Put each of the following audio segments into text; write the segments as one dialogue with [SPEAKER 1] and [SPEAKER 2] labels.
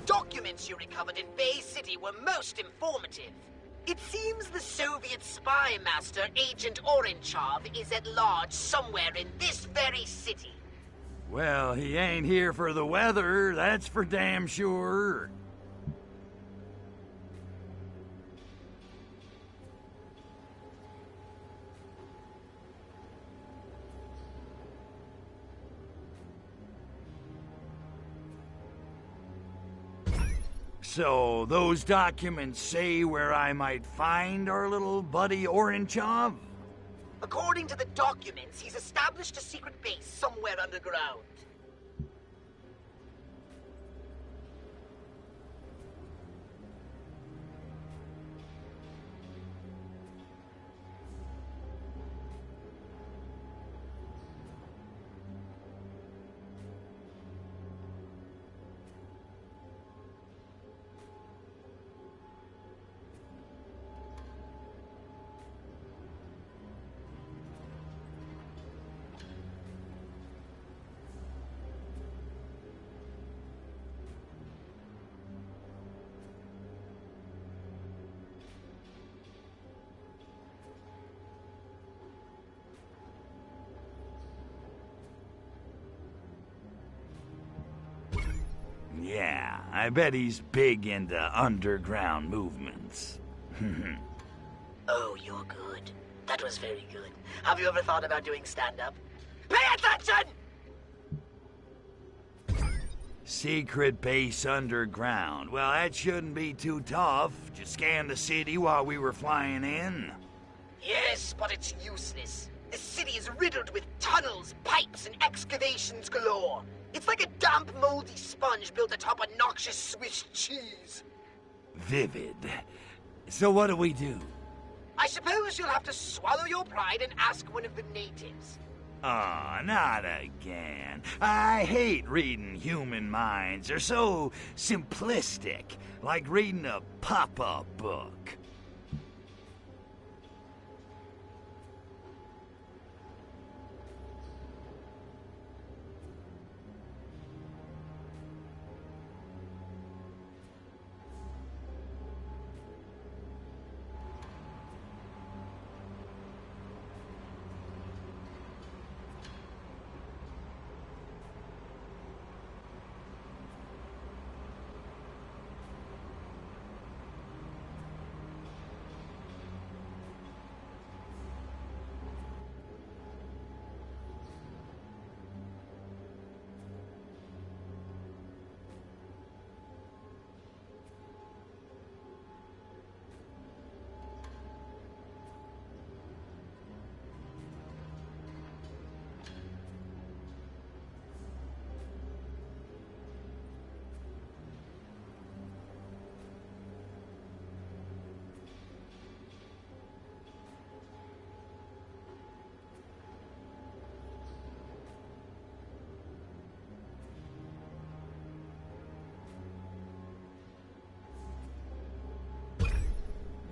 [SPEAKER 1] documents you recovered in Bay City were most informative. It seems the Soviet spy master, Agent Orenchov, is at large somewhere in this very city.
[SPEAKER 2] Well, he ain't here for the weather, that's for damn sure. So, those documents say where I might find our little buddy Orenchov?
[SPEAKER 1] According to the documents, he's established a secret base somewhere underground.
[SPEAKER 2] Yeah, I bet he's big into underground movements.
[SPEAKER 1] Oh, you're good. That was very good. Have you ever thought about doing stand-up? Pay attention!
[SPEAKER 2] Secret base underground. Well, that shouldn't be too tough. Just scan the city while we were flying in.
[SPEAKER 1] Yes, but it's useless. This city is riddled with tunnels, pipes, and excavations galore. It's like a damp, moldy sponge built atop a noxious Swiss cheese.
[SPEAKER 2] Vivid. So what do we do?
[SPEAKER 1] I suppose you'll have to swallow your pride and ask one of the natives.
[SPEAKER 2] Aw, not again. I hate reading human minds. They're so simplistic, like reading a pop-up book.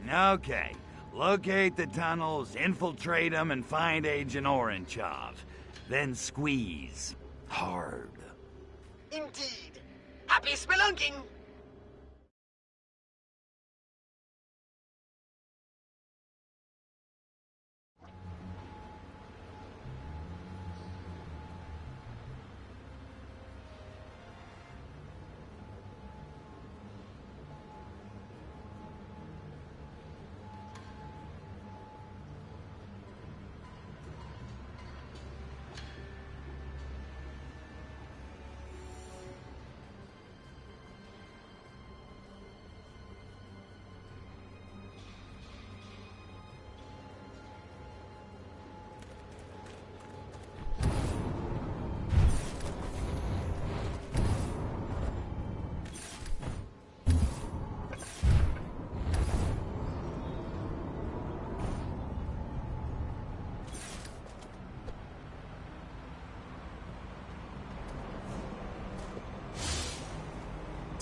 [SPEAKER 2] Okay, locate the tunnels, infiltrate them, and find Agent Orenchov. Then squeeze. Hard.
[SPEAKER 1] Indeed. Happy spelunking!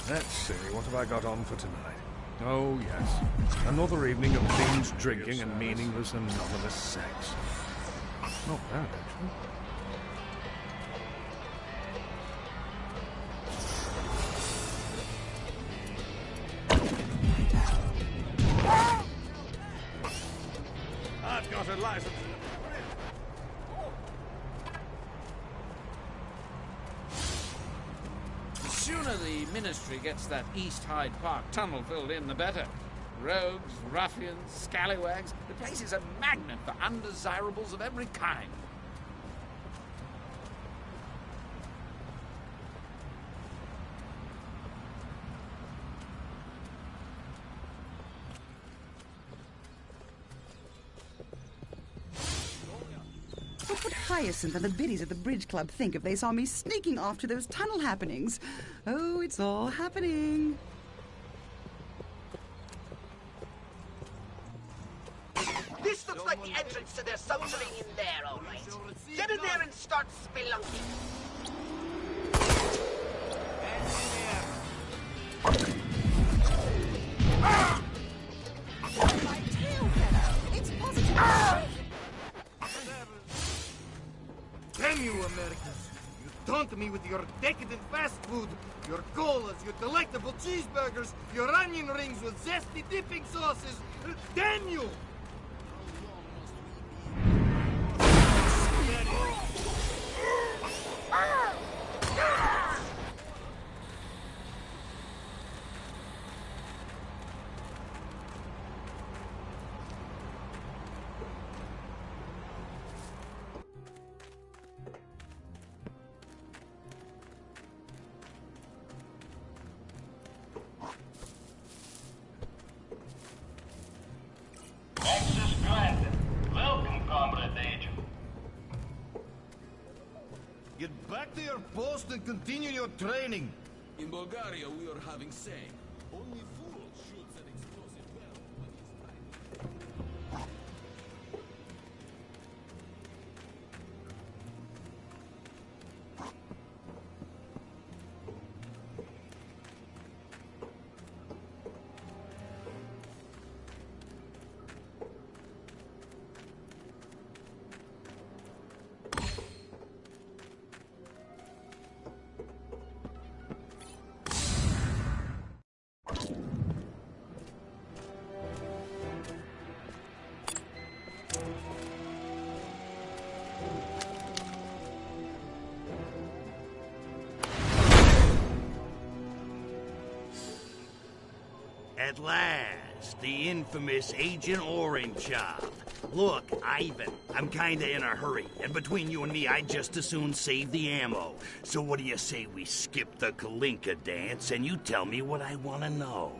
[SPEAKER 3] Let's see, what have I got on for tonight? Oh, yes. Another evening of binge drinking and meaningless anonymous sex. Not bad, actually. I've got a license.
[SPEAKER 4] The sooner the Ministry gets that East Hyde Park tunnel filled in, the better. Rogues, ruffians, scallywags. The place is a magnet for undesirables of every kind.
[SPEAKER 5] What would Hyacinth and the biddies at the Bridge Club think if they saw me sneaking off to those tunnel happenings? Oh, it's all happening.
[SPEAKER 1] This looks like the entrance to their subterranean lair, all right. Get in there and start spelunking.
[SPEAKER 5] My tail fellow. It's positive.
[SPEAKER 6] Damn you, Americans! You taunt me with your decadent fast food, your colas, your delectable cheeseburgers, your onion rings with zesty dipping sauces. Damn you!
[SPEAKER 7] Access granted. Welcome, Comrade Agent.
[SPEAKER 6] Get back to your post and continue your training.
[SPEAKER 8] In Bulgaria, we are having saying. Only fools shoots an explosive barrel when he's trying.
[SPEAKER 2] At last, the infamous Agent Orange job. Look, Ivan, I'm kinda in a hurry, and between you and me, I'd just as soon save the ammo. So what do you say we skip the Kalinka dance and you tell me what I want to know?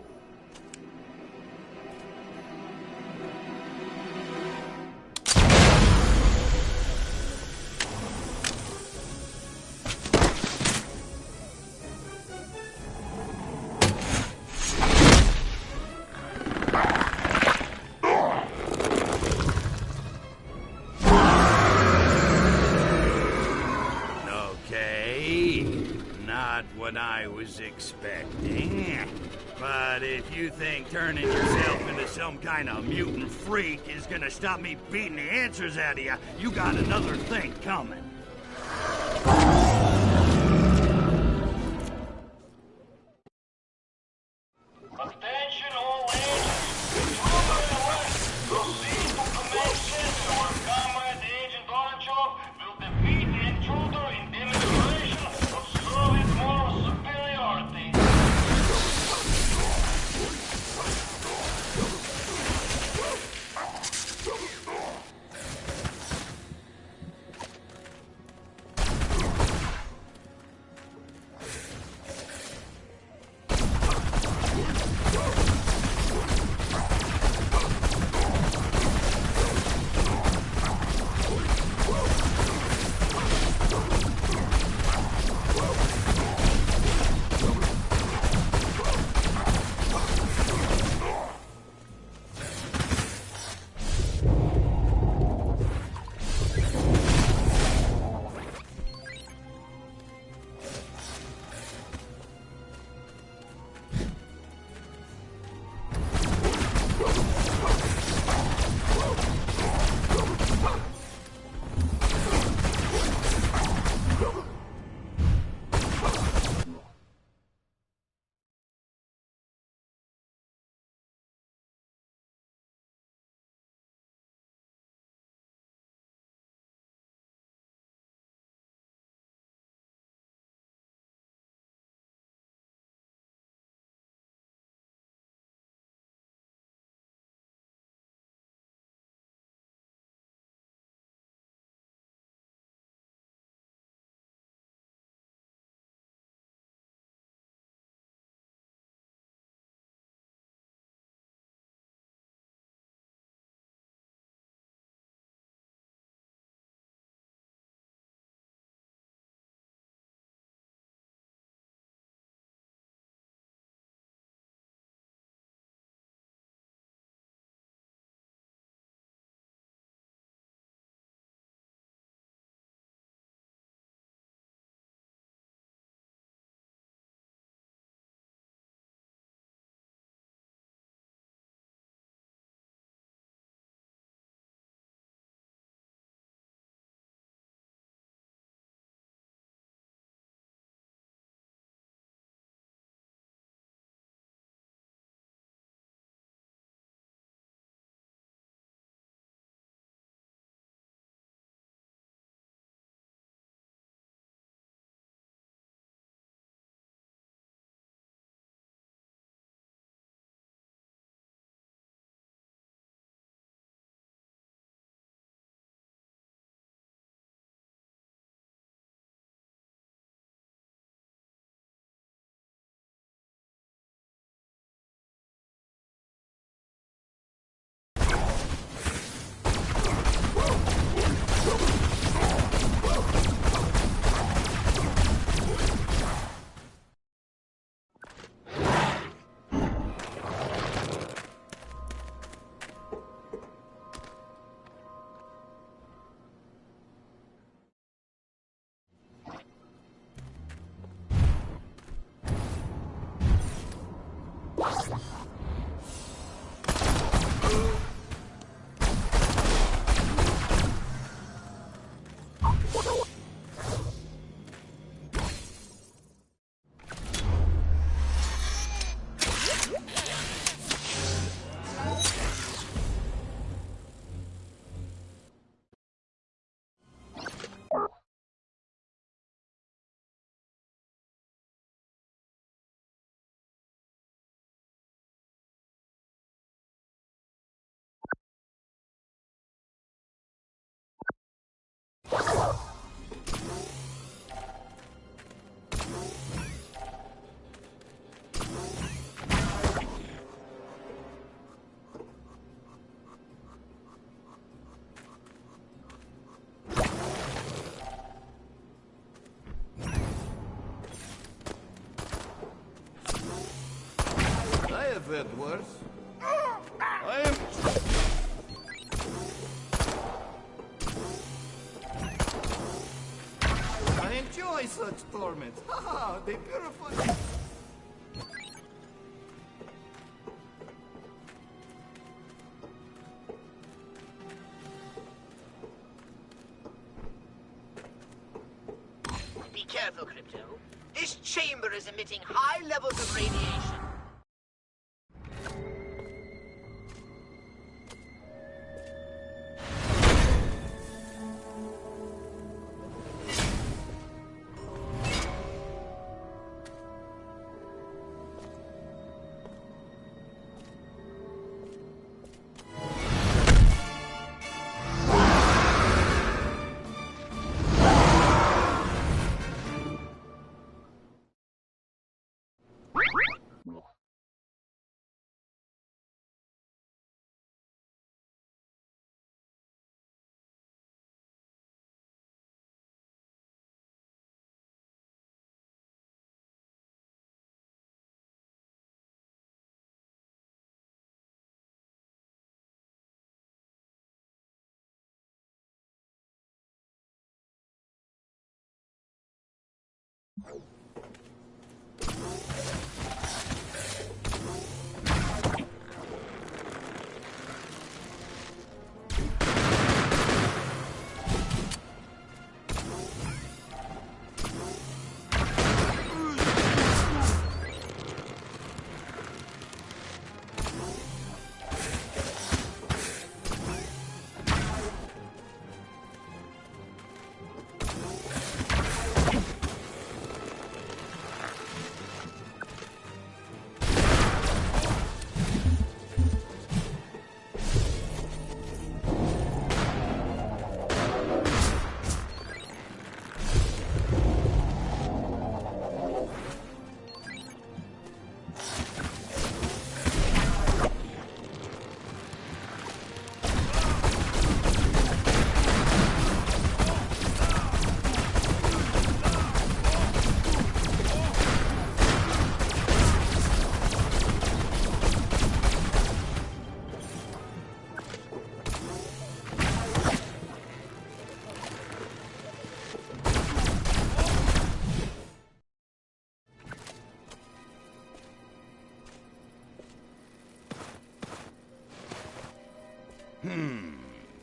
[SPEAKER 2] What I was expecting. But if you think turning yourself into some kind of mutant freak is gonna stop me beating the answers out of you, you got another thing coming.
[SPEAKER 7] Attention all agents. Moving away. Proceed to command center where Comrade Agent Orangeov will defeat the intruder in demonstration of Soviet moral superiority.
[SPEAKER 6] I've had worse. I am... I enjoy such torments. Haha, they purify...
[SPEAKER 1] Be careful, Crypto. This chamber is emitting high levels of radiation.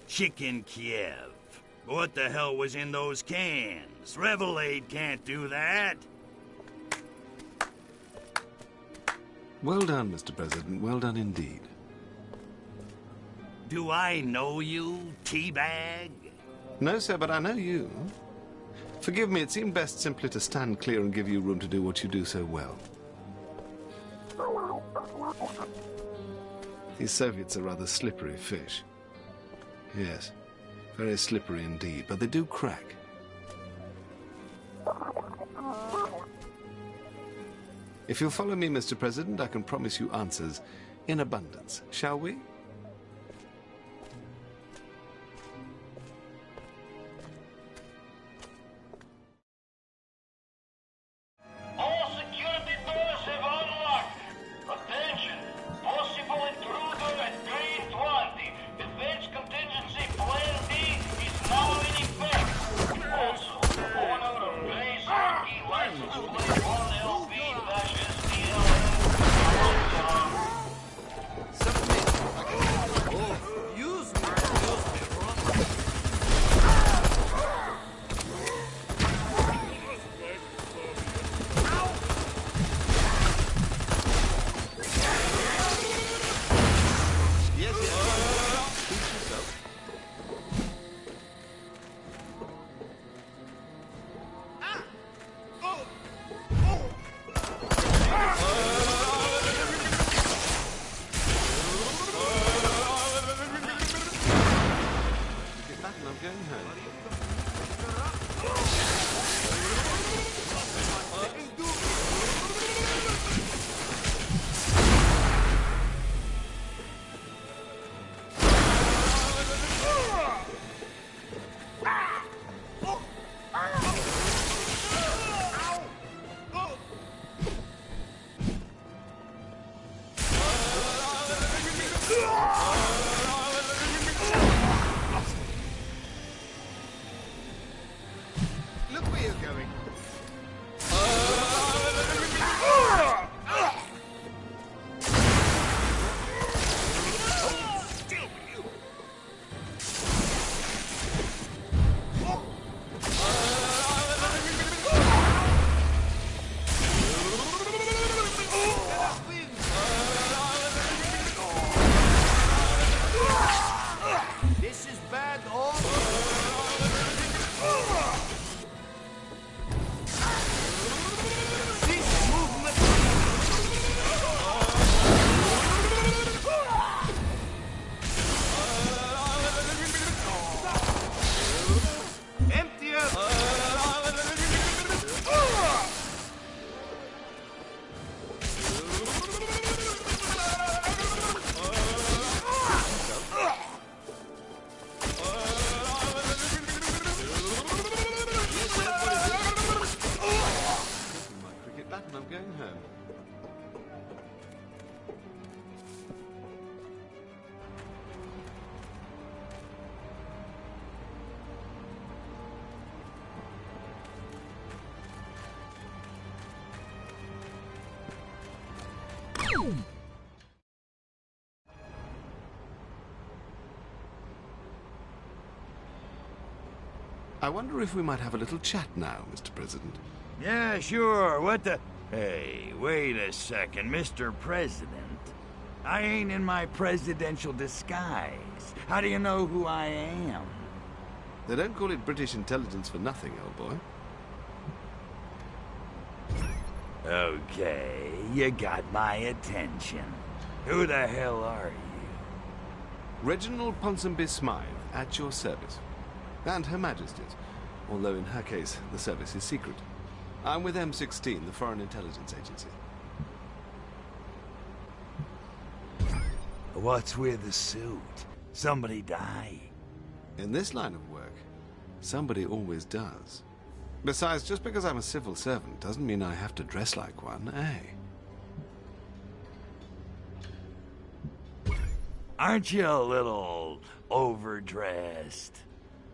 [SPEAKER 2] Chicken Kiev. What the hell was in those cans? Revelade can't do that.
[SPEAKER 9] Well done, Mr. President. Well done indeed.
[SPEAKER 2] Do I know you, Teabag?
[SPEAKER 9] No, sir, but I know you. Forgive me, it seemed best simply to stand clear and give you room to do what you do so well. These Soviets are rather slippery fish. Yes, very slippery indeed, but they do crack. If you'll follow me, Mr. President, I can promise you answers in abundance. Shall we?
[SPEAKER 7] All security doors have unlocked. Attention! Possible intruder at grade 20. Advanced contingency plan D is now in effect. Also, owner of Grace Hockey license plate 1LB-STLN.
[SPEAKER 6] Use me, bro.
[SPEAKER 9] I'm going home. I wonder if we might have a little chat now, Mr. President.
[SPEAKER 2] Yeah, sure. What the... Hey, wait a second, Mr. President. I ain't in my presidential disguise. How do you know who I am?
[SPEAKER 9] They don't call it British intelligence for nothing, old boy.
[SPEAKER 2] Okay, you got my attention. Who the hell are you?
[SPEAKER 9] Reginald Ponsonby Smythe, at your service. And Her Majesty's, although in her case, the service is secret. I'm with M16, the Foreign Intelligence Agency.
[SPEAKER 2] What's with the suit? Somebody die?
[SPEAKER 9] In this line of work, somebody always does. Besides, just because I'm a civil servant doesn't mean I have to dress like one, eh?
[SPEAKER 2] Aren't you a little overdressed?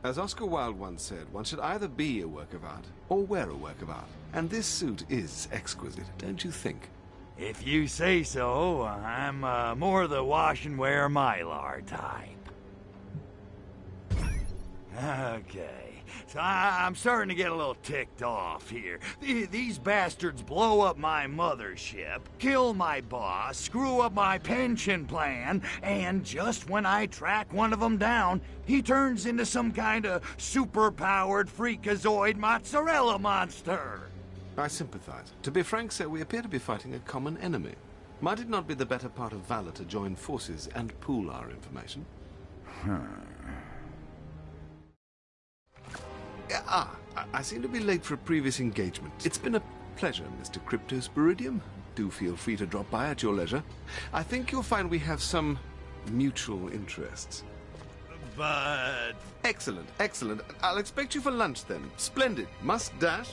[SPEAKER 9] As Oscar Wilde once said, one should either be a work of art or wear a work of art. And this suit is exquisite, don't you think?
[SPEAKER 2] If you say so, I'm more the wash and wear Mylar type. Okay, so I'm starting to get a little ticked off here. These bastards blow up my mothership, kill my boss, screw up my pension plan, and just when I track one of them down, he turns into some kind of super-powered freakazoid mozzarella monster.
[SPEAKER 9] I sympathize. To be frank, sir, we appear to be fighting a common enemy. Might it not be the better part of valor to join forces and pool our information? I seem to be late for a previous engagement. It's been a pleasure, Mr. Cryptosporidium. Do feel free to drop by at your leisure. I think you'll find we have some mutual interests.
[SPEAKER 2] But...
[SPEAKER 9] Excellent, excellent. I'll expect you for lunch then. Splendid. Must dash.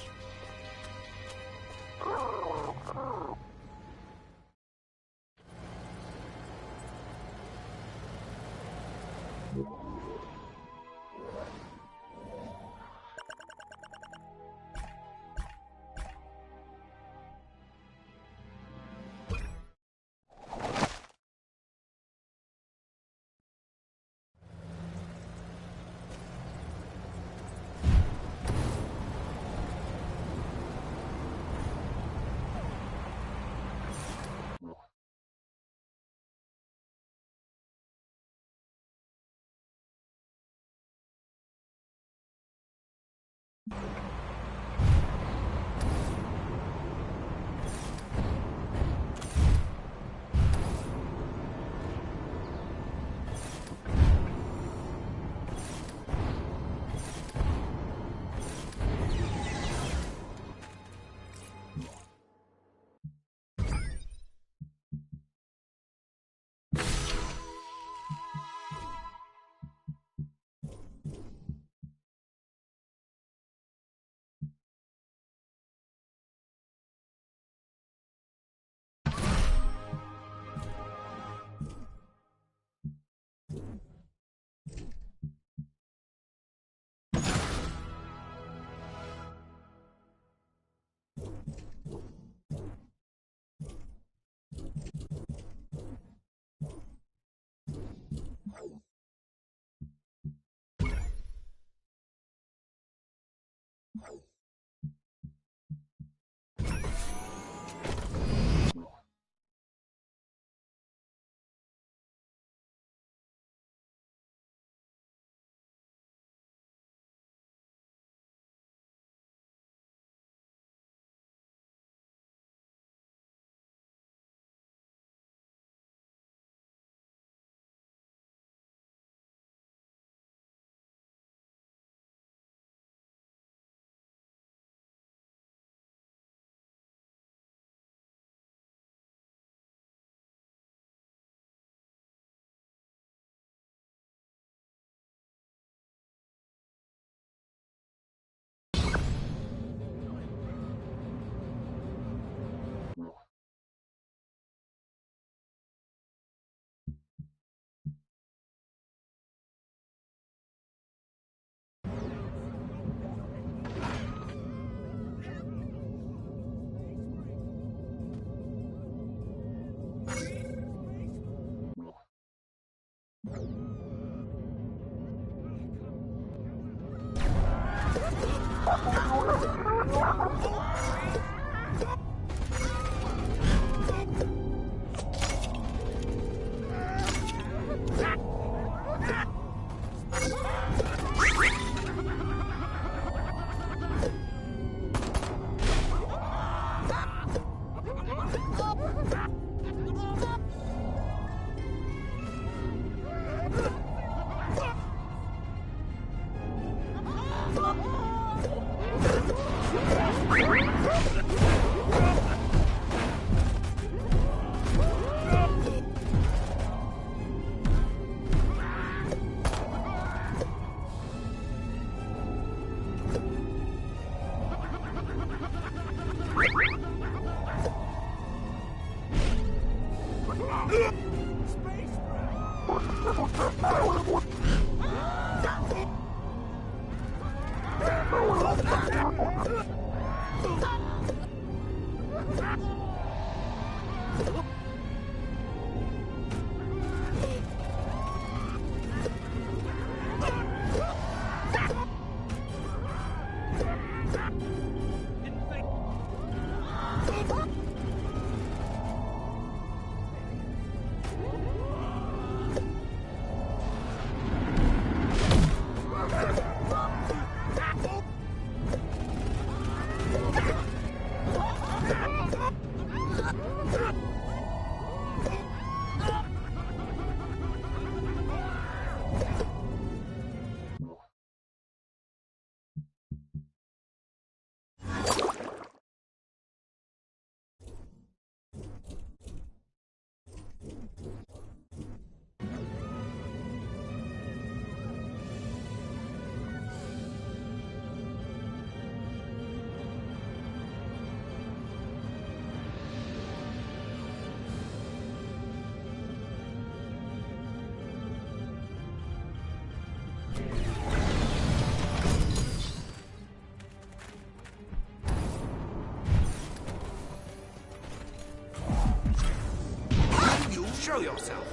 [SPEAKER 6] Show yourself.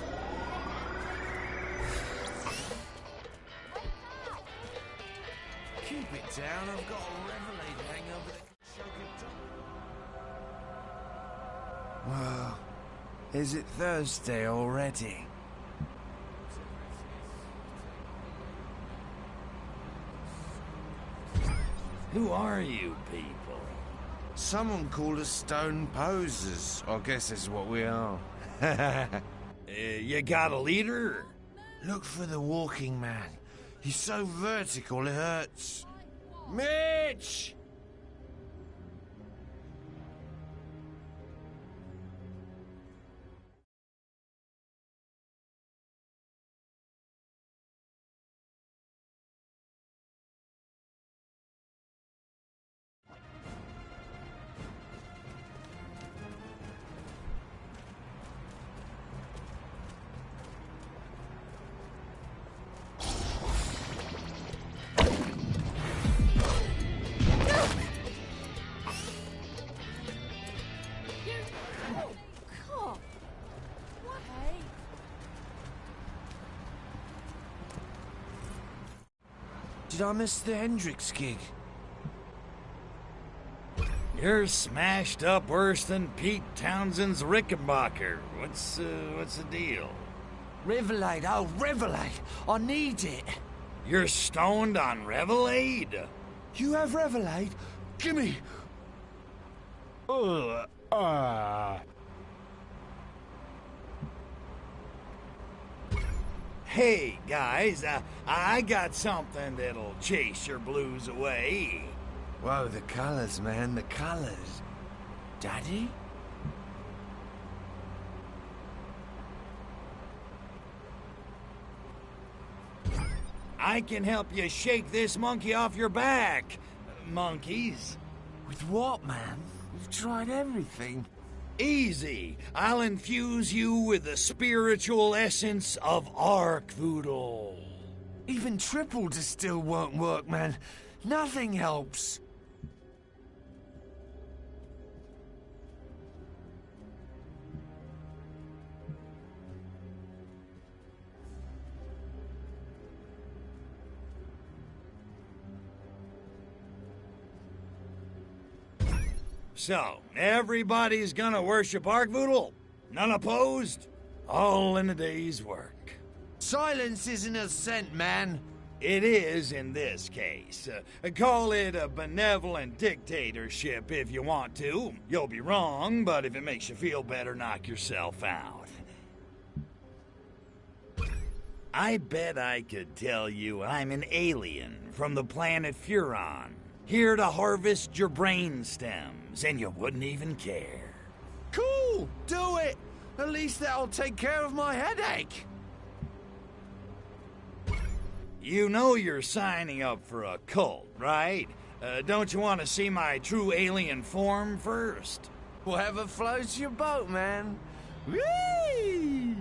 [SPEAKER 8] Keep it down, I've got a Revelade hangover that can choke it down.
[SPEAKER 10] Well, is it Thursday already?
[SPEAKER 2] Who are you people?
[SPEAKER 10] Someone called us stone posers. I guess that's what we are.
[SPEAKER 2] You got a leader?
[SPEAKER 10] Look for the walking man. He's so vertical it hurts. Mitch! Did I miss the Hendrix gig?
[SPEAKER 2] You're smashed up worse than Pete Townsend's Rickenbacker. What's the deal?
[SPEAKER 10] Revelade, oh, Revelade! I need it!
[SPEAKER 2] You're stoned on Revelade?
[SPEAKER 10] You have Revelade? Gimme!
[SPEAKER 2] Hey, guys, I got something that'll chase your blues away.
[SPEAKER 10] Whoa, the colors, man, the colors. Daddy?
[SPEAKER 2] I can help you shake this monkey off your back, monkeys.
[SPEAKER 10] With what, man? We've tried everything.
[SPEAKER 2] Easy. I'll infuse you with the spiritual essence of Arkvoodle.
[SPEAKER 10] Even triple distill won't work, man. Nothing helps.
[SPEAKER 2] So, everybody's gonna worship Arkvoodle? None opposed? All in a day's work.
[SPEAKER 10] Silence isn't assent, man.
[SPEAKER 2] It is in this case. Call it a benevolent dictatorship if you want to. You'll be wrong, but if it makes you feel better, knock yourself out. I bet I could tell you I'm an alien from the planet Furon, here to harvest your brain stems, and you wouldn't even care.
[SPEAKER 10] Cool! Do it! At least that'll take care of my headache.
[SPEAKER 2] You know you're signing up for a cult, right? Don't you want to see my true alien form first?
[SPEAKER 10] Whatever floats your boat, man. Whee!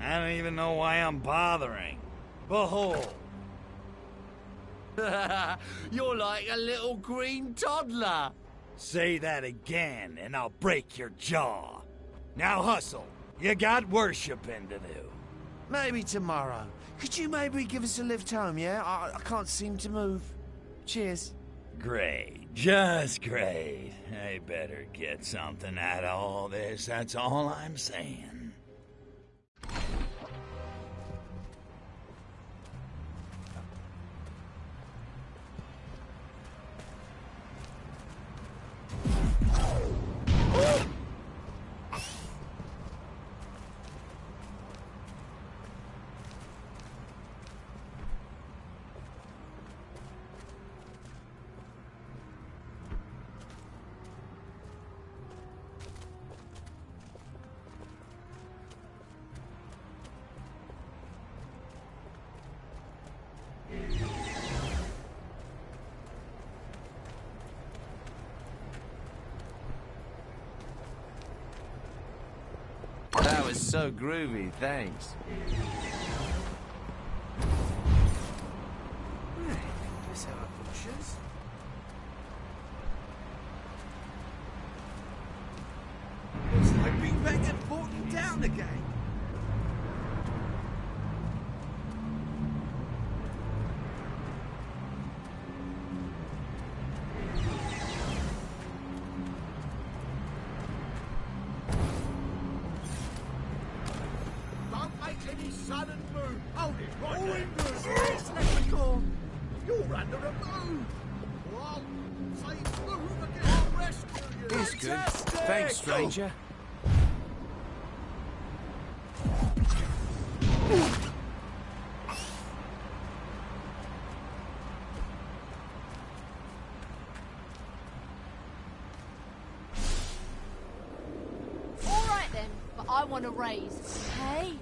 [SPEAKER 2] I don't even know why I'm bothering. Behold.
[SPEAKER 10] You're like a little green toddler.
[SPEAKER 2] Say that again, and I'll break your jaw. Now hustle. You got worshiping to do.
[SPEAKER 10] Maybe tomorrow. Could you maybe give us a lift home, yeah? I can't seem to move. Cheers.
[SPEAKER 2] Great. Just great. I better get something out of all this, that's all I'm saying.
[SPEAKER 10] That was so groovy, thanks.
[SPEAKER 6] Let's have a pictures. Looks like Big Bang had Portland down again. Any sudden move. Hold it right there. Yes, Leprechaun. You're under a move. Well, say move again. I'll rescue you.
[SPEAKER 10] It's good. Thanks, stranger.
[SPEAKER 11] All right then, but I want to raise, okay?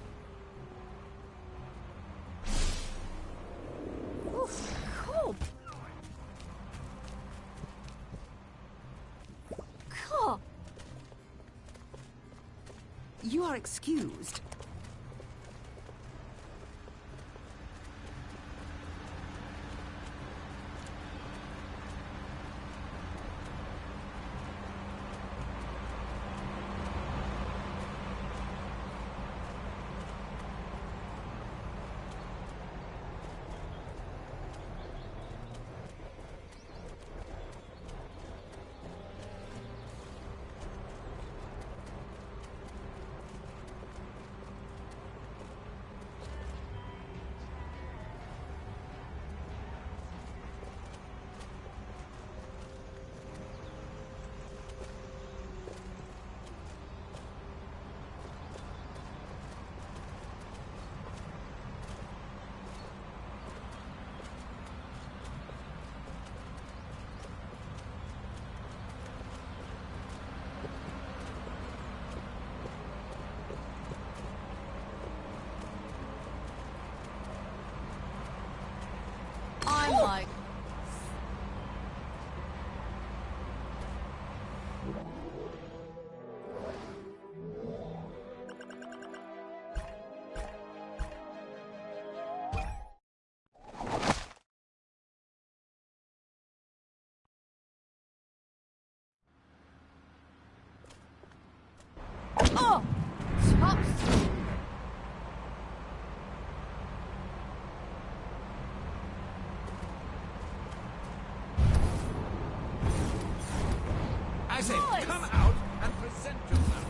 [SPEAKER 11] Cool. Cool.
[SPEAKER 5] You are excused.
[SPEAKER 11] I'm like... Oh! Tops!
[SPEAKER 4] say,
[SPEAKER 11] Boys!
[SPEAKER 4] come out and present yourself.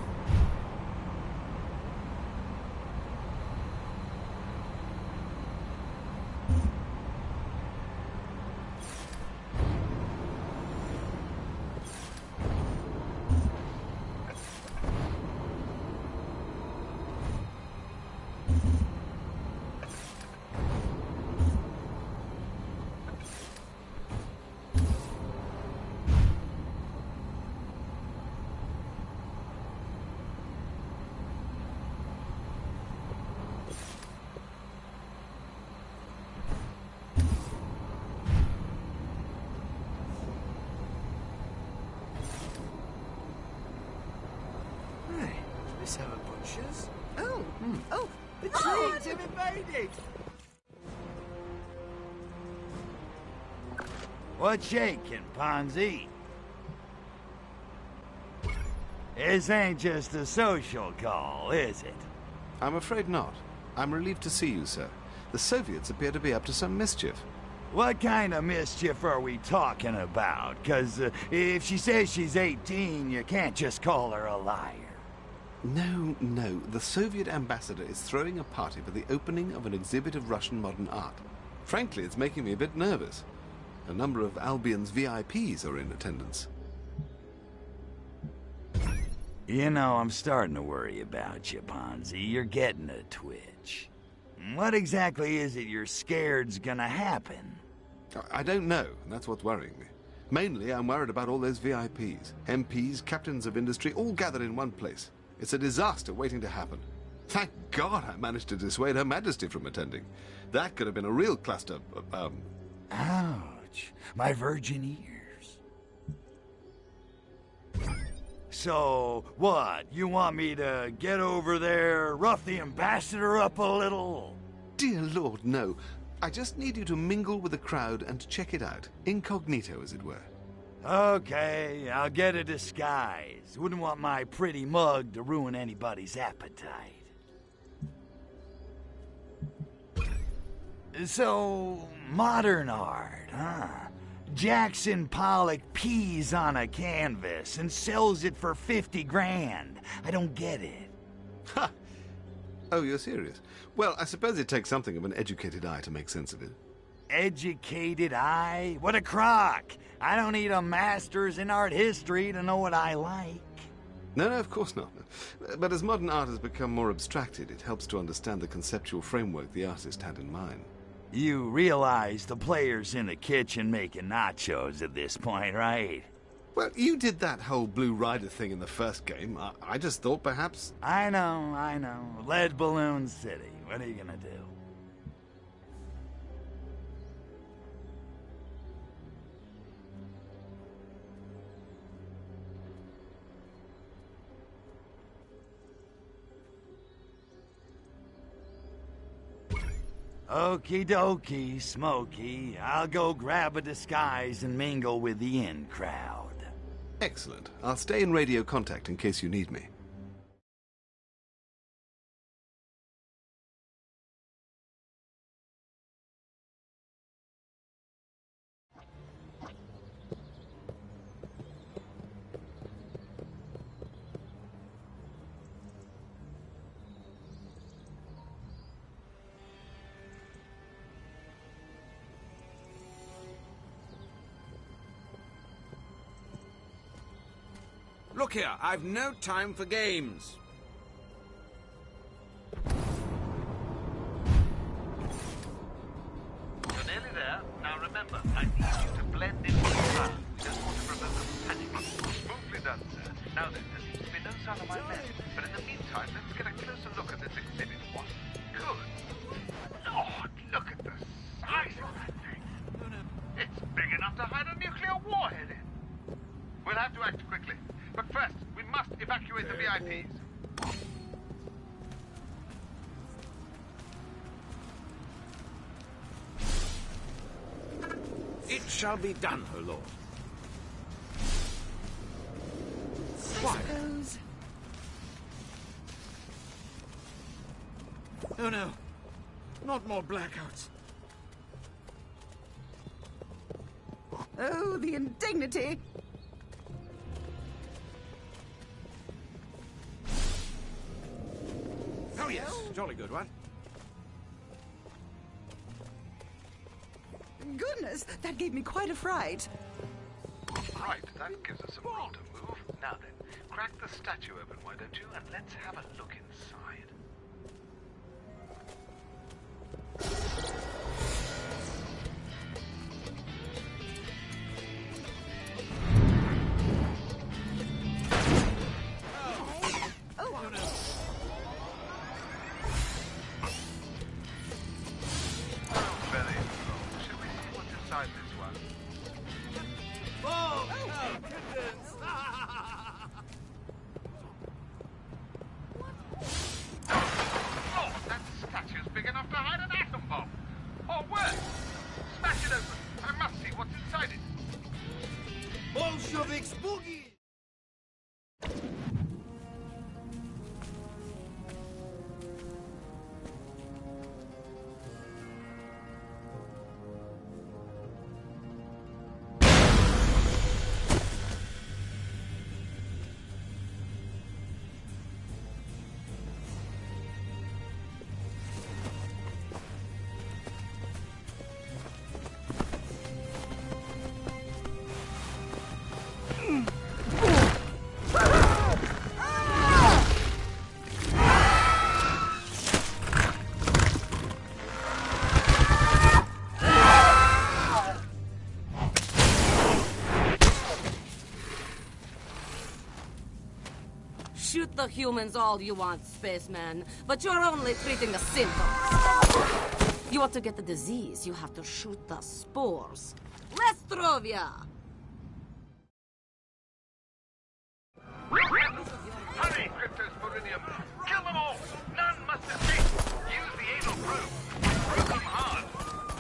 [SPEAKER 6] Let's have a butcher's.
[SPEAKER 5] Oh,
[SPEAKER 6] The trains have invaded!
[SPEAKER 2] What's shaking, Ponzi? This ain't just a social call, is it?
[SPEAKER 9] I'm afraid not. I'm relieved to see you, sir. The Soviets appear to be up to some mischief.
[SPEAKER 2] What kind of mischief are we talking about? 'Cause if she says she's 18, you can't just call her a liar.
[SPEAKER 9] No. The Soviet ambassador is throwing a party for the opening of an exhibit of Russian modern art. Frankly, it's making me a bit nervous. A number of Albion's VIPs are in attendance.
[SPEAKER 2] You know, I'm starting to worry about you, Ponzi. You're getting a twitch. What exactly is it you're scared's gonna happen?
[SPEAKER 9] I don't know, and that's what's worrying me. Mainly, I'm worried about all those VIPs. MPs, captains of industry, all gathered in one place. It's a disaster waiting to happen. Thank God I managed to dissuade Her Majesty from attending. That could have been a real cluster.
[SPEAKER 2] Ouch. My virgin ears. So, what? You want me to get over there, rough the ambassador up a little?
[SPEAKER 9] Dear Lord, no. I just need you to mingle with the crowd and check it out. Incognito, as it were.
[SPEAKER 2] Okay, I'll get a disguise. Wouldn't want my pretty mug to ruin anybody's appetite. So, modern art, huh? Jackson Pollock pees on a canvas and sells it for 50 grand. I don't get it.
[SPEAKER 9] Ha! Oh, you're serious? Well, I suppose it takes something of an educated eye to make sense of it.
[SPEAKER 2] Educated eye? What a crock! I don't need a master's in art history to know what I like.
[SPEAKER 9] No, of course not. But as modern art has become more abstracted, it helps to understand the conceptual framework the artist had in mind.
[SPEAKER 2] You realize the player's in the kitchen making nachos at this point, right?
[SPEAKER 9] Well, you did that whole Blue Rider thing in the first game. I just thought perhaps...
[SPEAKER 2] I know. Lead Balloon City. What are you gonna do? Okie dokie, Smokey. I'll go grab a disguise and mingle with the in crowd.
[SPEAKER 9] Excellent. I'll stay in radio contact in case you need me.
[SPEAKER 4] Look here, I've no time for games.
[SPEAKER 12] You're nearly there. Now remember, I need you to blend in with the crowd. We don't want to provoke them panic. Smoothly done, sir. Now then, there seems to be no sign of my men. But in the meantime, let's get a closer look at this exhibit. What? Good. Lord, look at the size of that thing. It's big enough to hide a nuclear warhead in. We'll have to act quickly. But first, we must evacuate the VIPs.
[SPEAKER 4] It shall be done, O Lord.
[SPEAKER 5] I suppose.
[SPEAKER 4] Oh no, not more blackouts.
[SPEAKER 5] Oh, the indignity!
[SPEAKER 3] yes. Jolly good one.
[SPEAKER 5] Goodness, that gave me quite a fright.
[SPEAKER 12] Right, that gives us some room to move. Now then, crack the statue open, why don't you? And let's have a look inside. Very cool. Shall we see what's inside this one?
[SPEAKER 6] Oh, kittens!
[SPEAKER 12] Oh, that statue's big enough to hide an atom bomb! Or worse! Smash it open! I must see what's inside it!
[SPEAKER 6] Bolsheviks boogie!
[SPEAKER 13] Shoot the humans all you want, spaceman, but you're only treating the symptoms. You want to get the disease, you have to shoot the spores. Lestrovia!
[SPEAKER 12] Hurry, Cryptosporidium! Kill them all! None must escape! Use the anal probe! Probe them hard!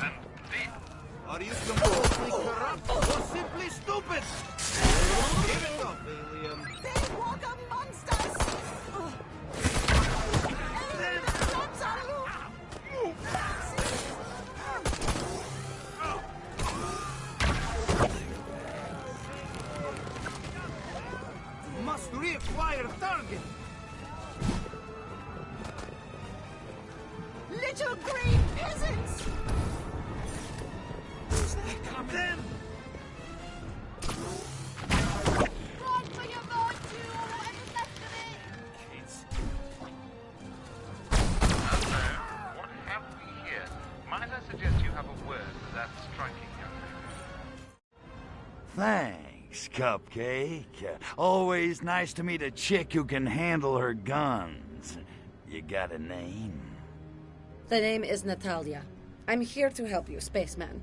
[SPEAKER 12] And deep!
[SPEAKER 6] Are you completely corrupt or simply stupid? Give it up, alien.
[SPEAKER 5] They walk amongst us!
[SPEAKER 6] Must reacquire target.
[SPEAKER 5] Little green peasants!
[SPEAKER 6] Them!
[SPEAKER 11] Run for your life, you or whatever's left of it!
[SPEAKER 12] Hello, what have we here? Might I suggest you have a word with that striking young lady?
[SPEAKER 2] Thanks, Cupcake. Always nice to meet a chick who can handle her guns. You got a name?
[SPEAKER 13] The name is Natalia. I'm here to help you, spaceman.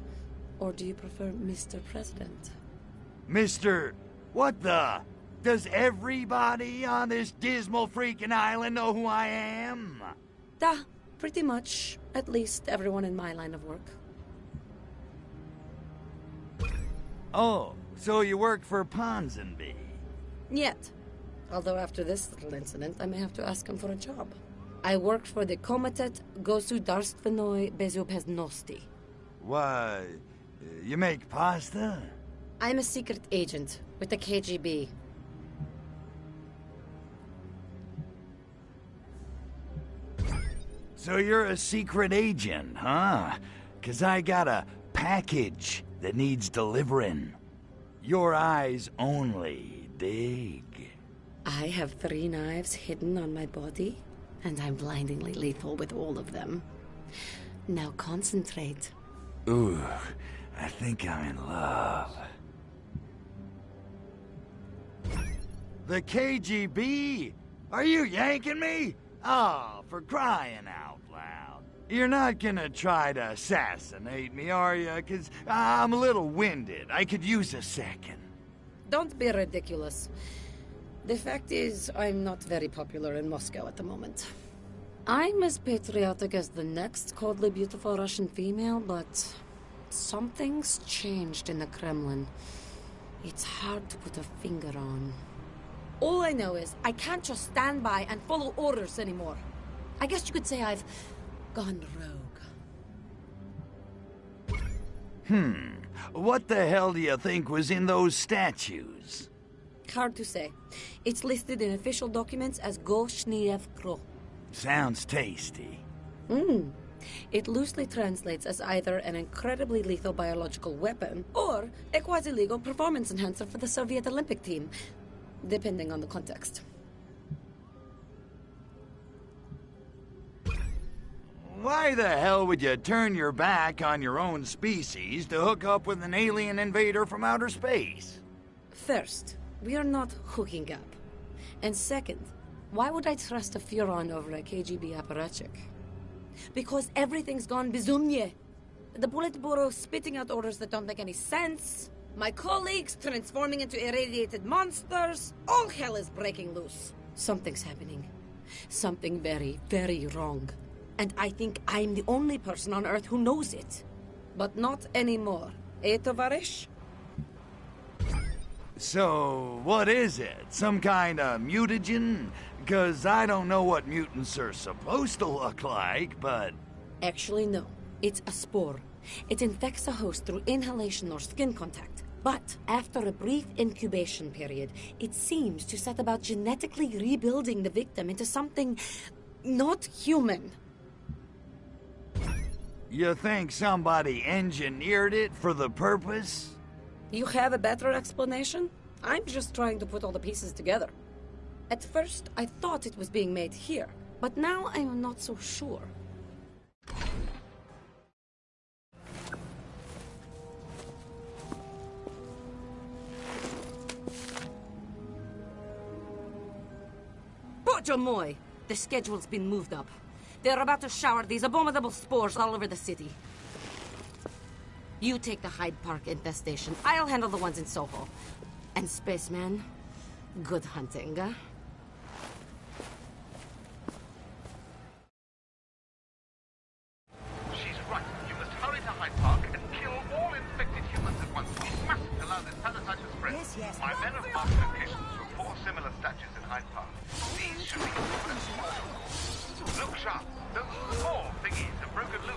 [SPEAKER 13] Or do you prefer Mr. President?
[SPEAKER 2] Mr. What the? Does everybody on this dismal freaking island know who I am?
[SPEAKER 13] Pretty much. At least everyone in my line of work.
[SPEAKER 2] Oh, so you work for Ponsonby?
[SPEAKER 13] Yet. Although after this little incident, I may have to ask him for a job. I work for the Komitet Gosudarstvenoi Bezupeznosti.
[SPEAKER 2] Why, you make pasta?
[SPEAKER 13] I'm a secret agent with the KGB.
[SPEAKER 2] So you're a secret agent, huh? 'Cause I got a package that needs delivering. Your eyes only, dig?
[SPEAKER 13] I have 3 knives hidden on my body, and I'm blindingly lethal with all of them. Now concentrate.
[SPEAKER 2] Ooh, I think I'm in love. The KGB? Are you yanking me? Oh, for crying out loud. You're not gonna try to assassinate me, are you? 'Cause I'm a little winded. I could use a second.
[SPEAKER 13] Don't be ridiculous. The fact is, I'm not very popular in Moscow at the moment. I'm as patriotic as the next coldly beautiful Russian female, but something's changed in the Kremlin. It's hard to put a finger on. All I know is I can't just stand by and follow orders anymore. I guess you could say I've gone rogue.
[SPEAKER 2] What the hell do you think was in those statues?
[SPEAKER 13] Hard to say. It's listed in official documents as Goshniev Kro.
[SPEAKER 2] Sounds tasty.
[SPEAKER 13] It loosely translates as either an incredibly lethal biological weapon or a quasi-legal performance enhancer for the Soviet Olympic team, depending on the context.
[SPEAKER 2] Why the hell would you turn your back on your own species to hook up with an alien invader from outer space?
[SPEAKER 13] First, we are not hooking up. And second, why would I trust a Furon over a KGB apparatchik? Because everything's gone bizumye. The Politburo spitting out orders that don't make any sense. My colleagues transforming into irradiated monsters. All hell is breaking loose. Something's happening. Something very, very wrong. And I think I'm the only person on Earth who knows it. But not anymore. Eh, Tovarish?
[SPEAKER 2] So, what is it? Some kind of mutagen? Because I don't know what mutants are supposed to look like, but...
[SPEAKER 13] Actually, no. It's a spore. It infects a host through inhalation or skin contact. But after a brief incubation period, it seems to set about genetically rebuilding the victim into something not human.
[SPEAKER 2] You think somebody engineered it for the purpose?
[SPEAKER 13] You have a better explanation? I'm just trying to put all the pieces together. At first, I thought it was being made here, but now I am not so sure. Bojomoy! The schedule's been moved up. They're about to shower these abominable spores all over the city. You take the Hyde Park infestation. I'll handle the ones in Soho. And Spaceman, good hunting,
[SPEAKER 12] She's right. You must hurry to Hyde Park and kill all infected humans at once. We mustn't allow this parasite to spread.
[SPEAKER 1] Yes.
[SPEAKER 12] My men have marked locations for 4 similar statues in Hyde Park. These should be useless. Look sharp. Those 4 thingies have broken loose.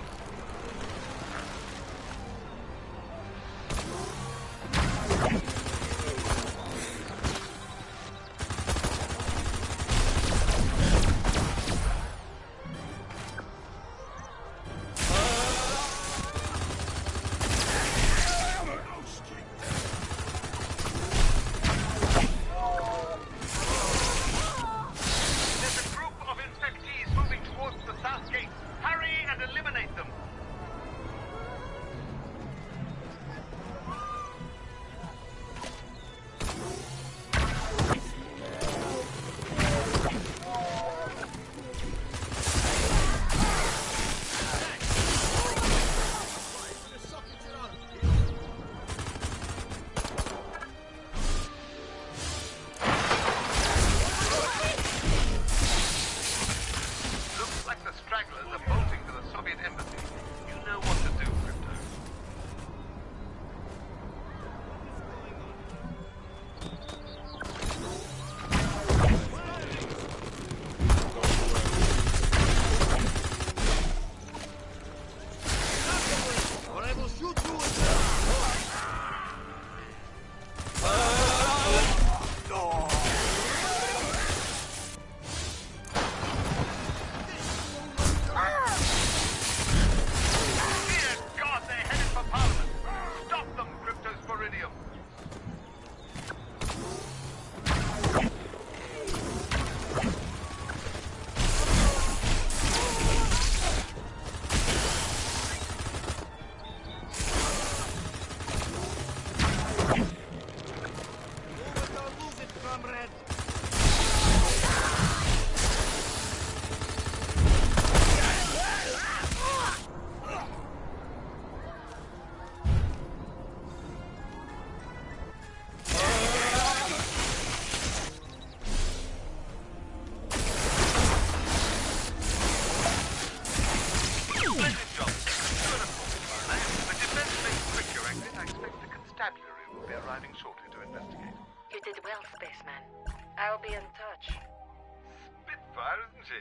[SPEAKER 13] I'll be in touch.
[SPEAKER 12] Spitfire, isn't she?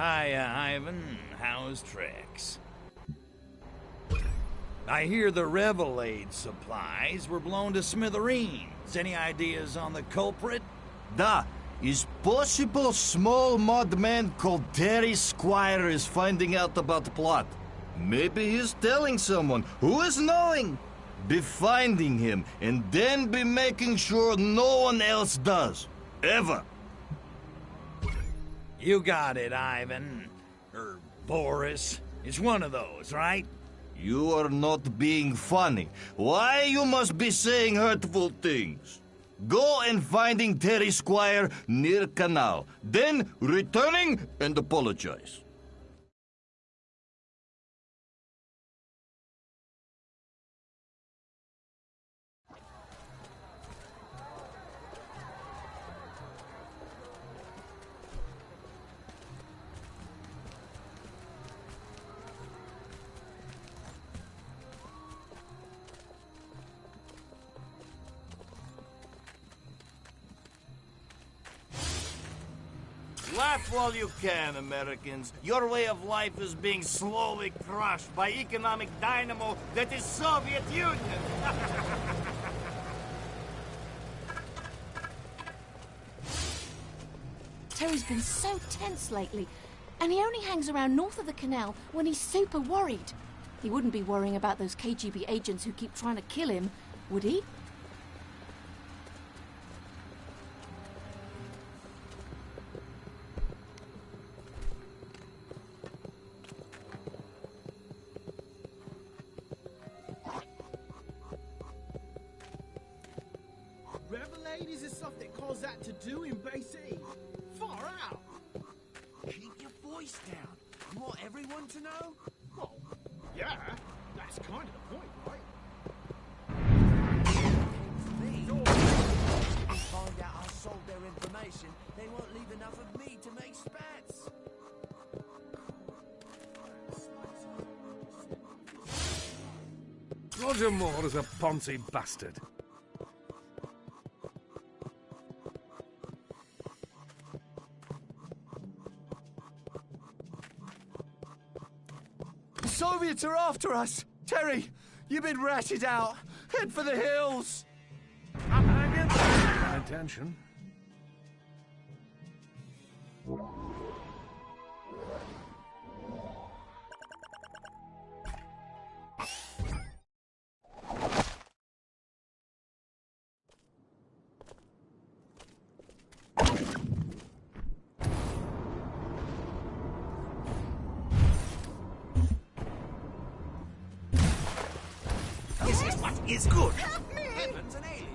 [SPEAKER 2] Hiya, Ivan. How's tricks? I hear the Revelade supplies were blown to smithereens. Any ideas on the culprit?
[SPEAKER 10] Da, is possible small mud man called Terry Squire is finding out about the plot. Maybe he's telling someone. Who is knowing? Be finding him, and then be making sure no one else does. Ever.
[SPEAKER 2] You got it, Ivan. Or Boris. It's one of those, right?
[SPEAKER 10] You are not being funny. Why you must be saying hurtful things? Go and finding Terry Squire near canal. Then returning and apologize. Laugh while you can, Americans. Your way of life is being slowly crushed by economic dynamo that is Soviet Union.
[SPEAKER 11] Terry's been so tense lately, and he only hangs around north of the canal when he's super worried. He wouldn't be worrying about those KGB agents who keep trying to kill him, would he?
[SPEAKER 6] Revelade is stuff that caused that to do in BC. Far out.
[SPEAKER 10] Keep your voice down. You want everyone to know?
[SPEAKER 6] Well, yeah, that's kind of the point, right?
[SPEAKER 10] If they find out I sold their information, they won't leave enough of me to make spats.
[SPEAKER 3] Roger Moore is a Ponzi bastard.
[SPEAKER 10] The Soviets are after us! Terry, you've been ratted out. Head for the hills!
[SPEAKER 3] I'm hanging. My attention.
[SPEAKER 2] This is what is good.
[SPEAKER 10] Heaven's an alien.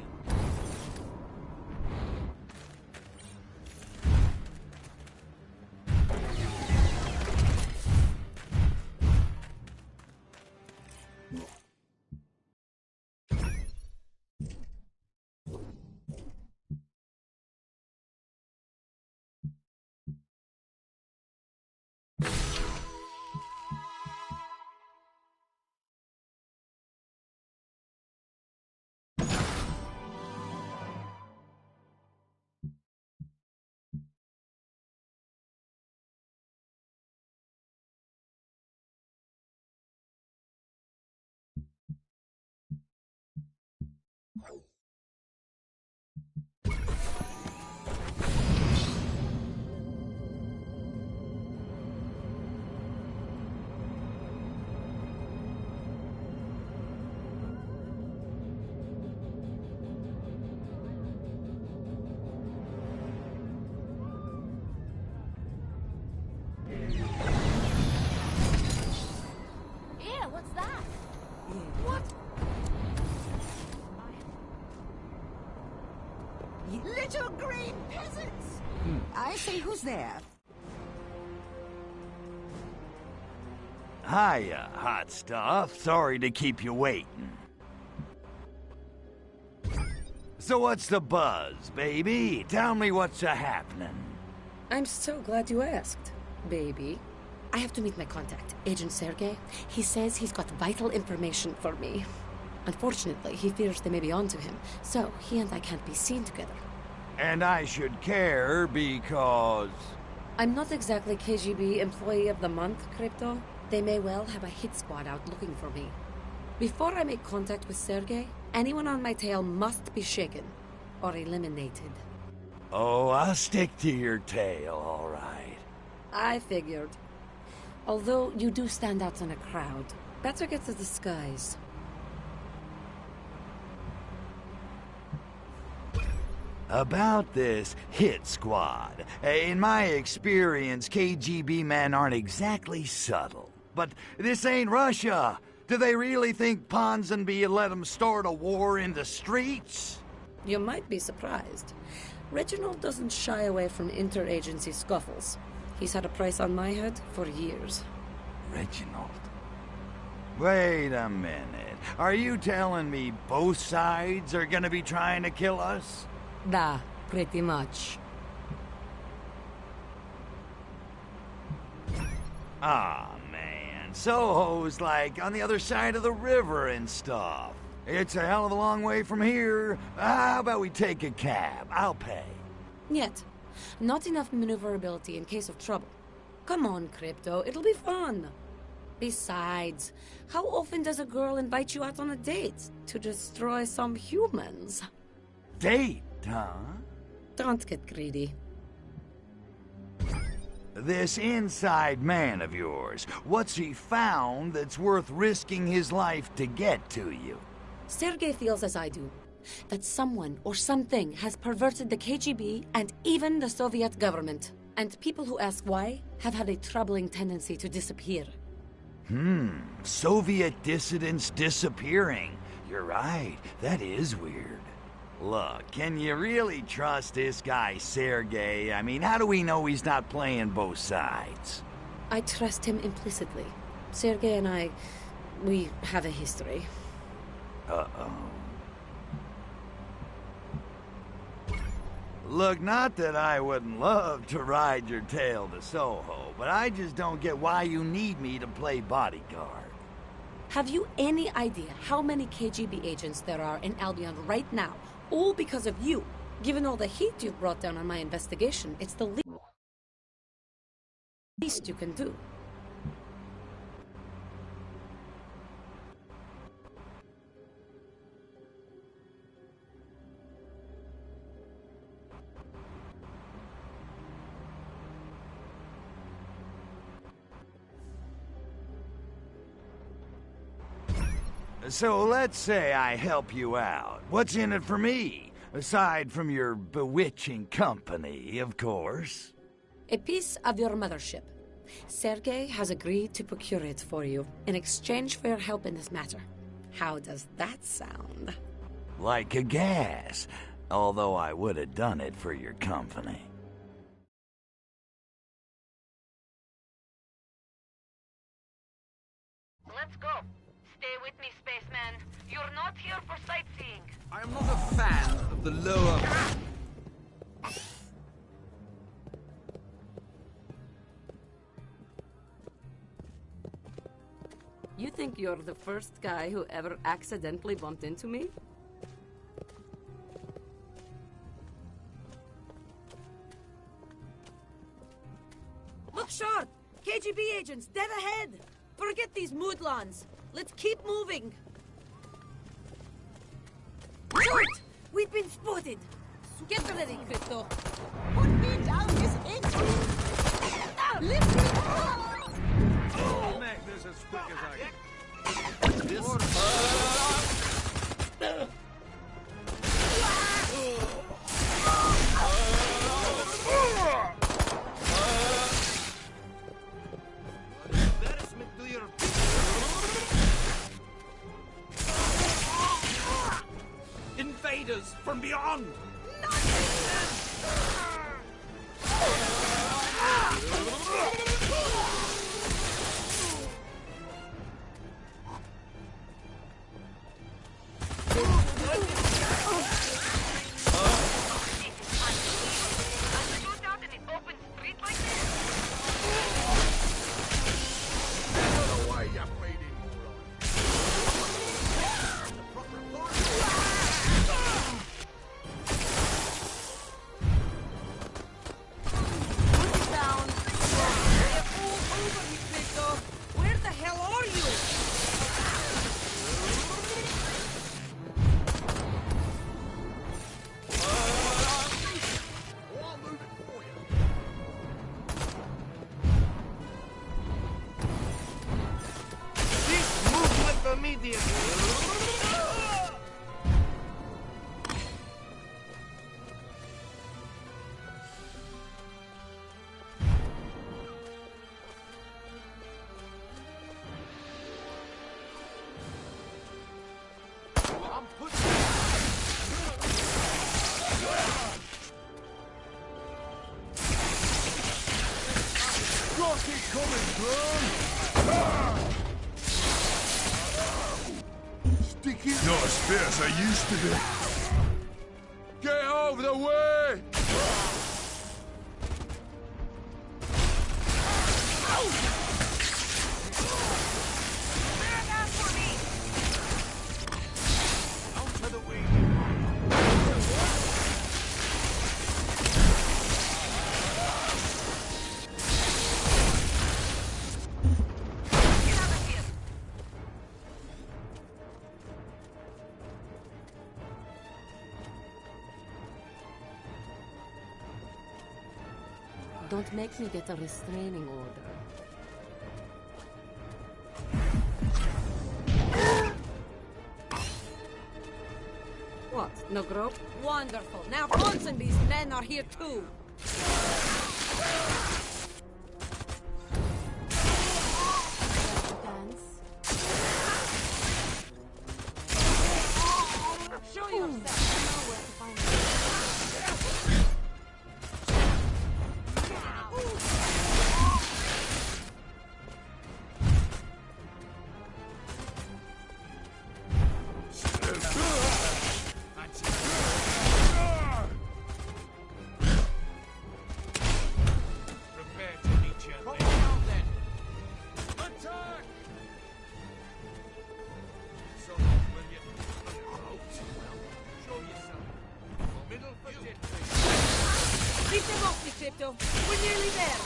[SPEAKER 11] Yeah, what's that? What?
[SPEAKER 5] Little green peasants! I say, who's there?
[SPEAKER 2] Hiya, hot stuff. Sorry to keep you waiting. So what's the buzz, baby? Tell me what's a-happening.
[SPEAKER 13] I'm so glad you asked, baby. I have to meet my contact, Agent Sergei. He says he's got vital information for me. Unfortunately, he fears they may be onto him, so he and I can't be seen together.
[SPEAKER 2] And I should care because...
[SPEAKER 13] I'm not exactly KGB Employee of the Month, Crypto. They may well have a hit squad out looking for me. Before I make contact with Sergei, anyone on my tail must be shaken or eliminated.
[SPEAKER 2] Oh, I'll stick to your tail, all right.
[SPEAKER 13] I figured. Although you do stand out in a crowd, better get a disguise.
[SPEAKER 2] About this hit squad. In my experience, KGB men aren't exactly subtle. But this ain't Russia. Do they really think Ponsonby let them start a war in the streets?
[SPEAKER 13] You might be surprised. Reginald doesn't shy away from interagency scuffles. He's had a price on my head for years.
[SPEAKER 2] Reginald? Wait a minute. Are you telling me both sides are gonna be trying to kill us?
[SPEAKER 13] Da, pretty much.
[SPEAKER 2] Ah, man. Soho's like on the other side of the river and stuff. It's a hell of a long way from here. How about we take a cab? I'll pay.
[SPEAKER 13] Yet, not enough maneuverability in case of trouble. Come on, Crypto, it'll be fun. Besides, how often does a girl invite you out on a date to destroy some humans?
[SPEAKER 2] Date, huh?
[SPEAKER 13] Don't get greedy.
[SPEAKER 2] This inside man of yours, what's he found that's worth risking his life to get to you?
[SPEAKER 13] Sergei feels as I do, that someone or something has perverted the KGB and even the Soviet government. And people who ask why have had a troubling tendency to disappear.
[SPEAKER 2] Soviet dissidents disappearing. You're right, that is weird. Look, can you really trust this guy, Sergei? I mean, how do we know he's not playing both sides?
[SPEAKER 13] I trust him implicitly. Sergei and we have a history.
[SPEAKER 2] Uh-oh. Look, not that I wouldn't love to ride your tail to Soho, but I just don't get why you need me to play bodyguard.
[SPEAKER 13] Have you any idea how many KGB agents there are in Albion right now? All because of you. Given all the heat you've brought down on my investigation, it's the least you can do.
[SPEAKER 2] So let's say I help you out. What's in it for me? Aside from your bewitching company, of course.
[SPEAKER 13] A piece of your mothership. Sergei has agreed to procure it for you in exchange for your help in this matter. How does that sound?
[SPEAKER 2] Like a gas. Although I would have done it for your company.
[SPEAKER 14] Let's go. Stay with me, spaceman. You're not here for sightseeing.
[SPEAKER 4] I am not a fan of the lower...
[SPEAKER 13] You think you're the first guy who ever accidentally bumped into me? Look sharp! KGB agents, dead ahead! Forget these moodlons. Let's keep moving. Short! We've been spotted. Get ready, Crypto.
[SPEAKER 5] Put me down this instant! Lift me up!
[SPEAKER 3] I'll make this as quick as I can.
[SPEAKER 6] Embarrassment to your
[SPEAKER 4] Invaders from beyond!
[SPEAKER 6] immediately.
[SPEAKER 15] Rocket coming, drone! Stick it. Not as fit as I used to be. Get out of the way!
[SPEAKER 13] Don't make me get a restraining order. What? No growth? Wonderful. Now Ponsonby's men are here too. Show yourself. You know where to find me. Keep them off me, Crypto. We're nearly there.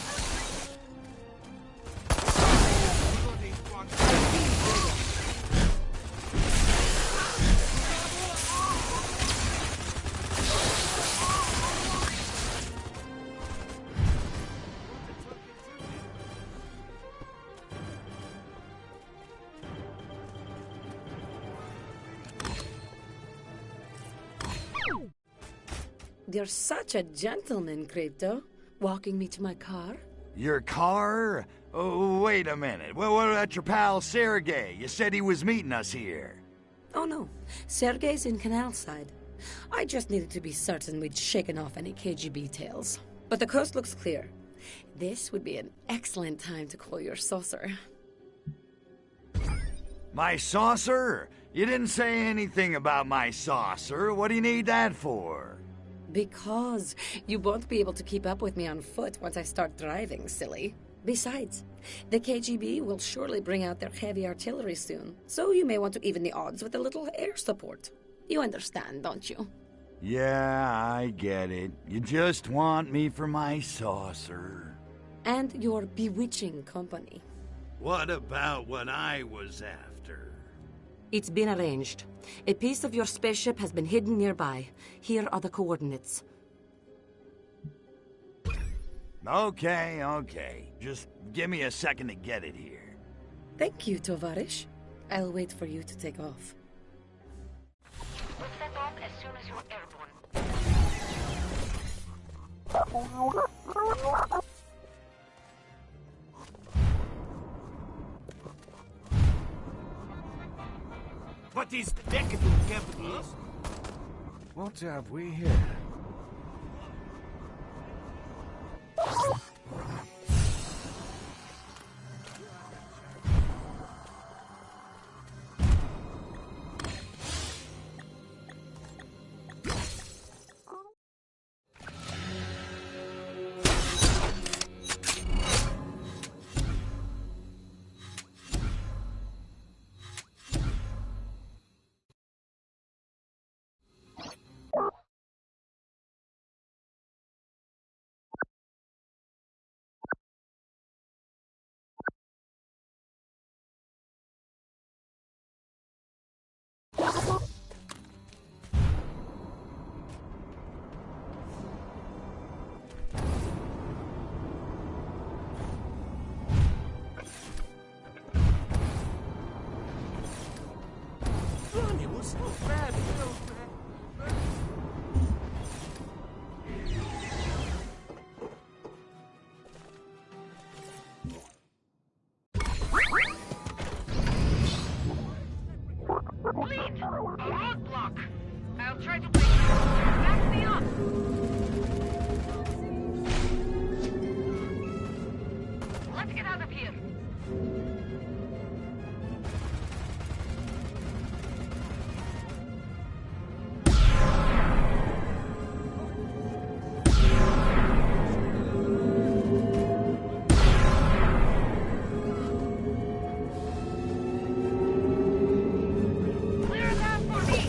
[SPEAKER 13] You're such a gentleman, Crypto. Walking me to my car?
[SPEAKER 16] Your car? Oh, wait a minute. Well, what about your pal Sergey? You said he was meeting us here.
[SPEAKER 13] Oh no, Sergey's in Canal Side. I just needed to be certain we'd shaken off any KGB tales. But the coast looks clear. This would be an excellent time to call your saucer.
[SPEAKER 16] My saucer? You didn't say anything about my saucer. What do you need that for?
[SPEAKER 13] Because you won't be able to keep up with me on foot once I start driving, silly. Besides, the KGB will surely bring out their heavy artillery soon, so you may want to even the odds with a little air support. You understand, don't you?
[SPEAKER 16] Yeah, I get it. You just want me for my saucer.
[SPEAKER 13] And your bewitching company.
[SPEAKER 2] What about what I was after?
[SPEAKER 13] It's been arranged. A piece of your spaceship has been hidden nearby. Here are the coordinates.
[SPEAKER 16] Okay. Just give me a second to get it here.
[SPEAKER 13] Thank you, Tovarish. I'll wait for you to take off.
[SPEAKER 14] We'll set off as soon as you're airborne.
[SPEAKER 6] What is decadent capitalism?
[SPEAKER 3] What have we here?
[SPEAKER 4] Bad Phil, man.
[SPEAKER 14] Fleet! A roadblock! I'll try to wait. Back me up! Let's get out of here. Clear that for me!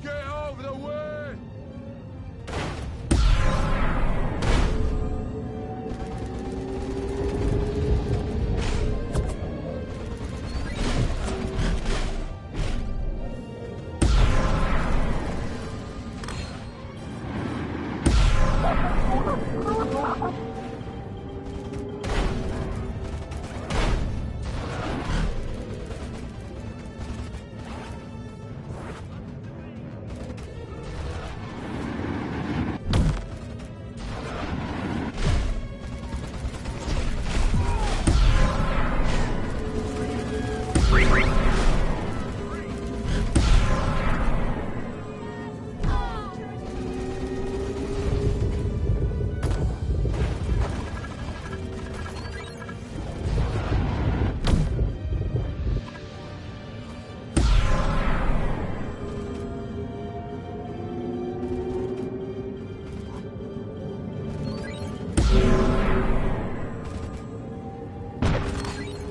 [SPEAKER 15] Get out of the way!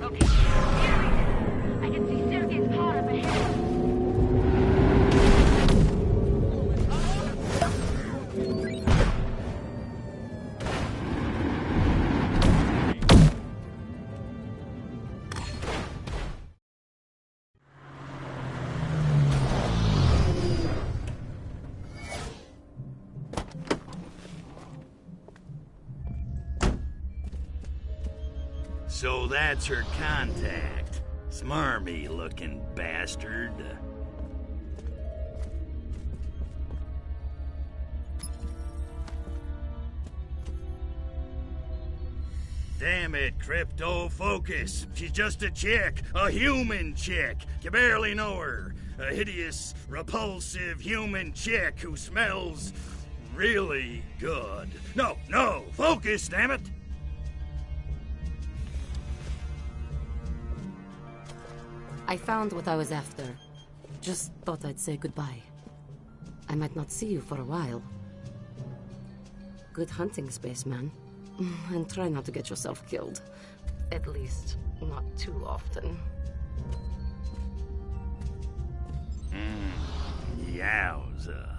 [SPEAKER 14] Okay, here we go. I can see Sergei's car up ahead.
[SPEAKER 2] So that's her contact. Smarmy looking bastard. Damn it, Crypto, focus. She's just a chick, a human chick. You barely know her. A hideous, repulsive human chick who smells really good. No, focus, damn it.
[SPEAKER 13] I found what I was after. Just thought I'd say goodbye. I might not see you for a while. Good hunting, spaceman. And try not to get yourself killed. At least, not too often.
[SPEAKER 2] Yowza.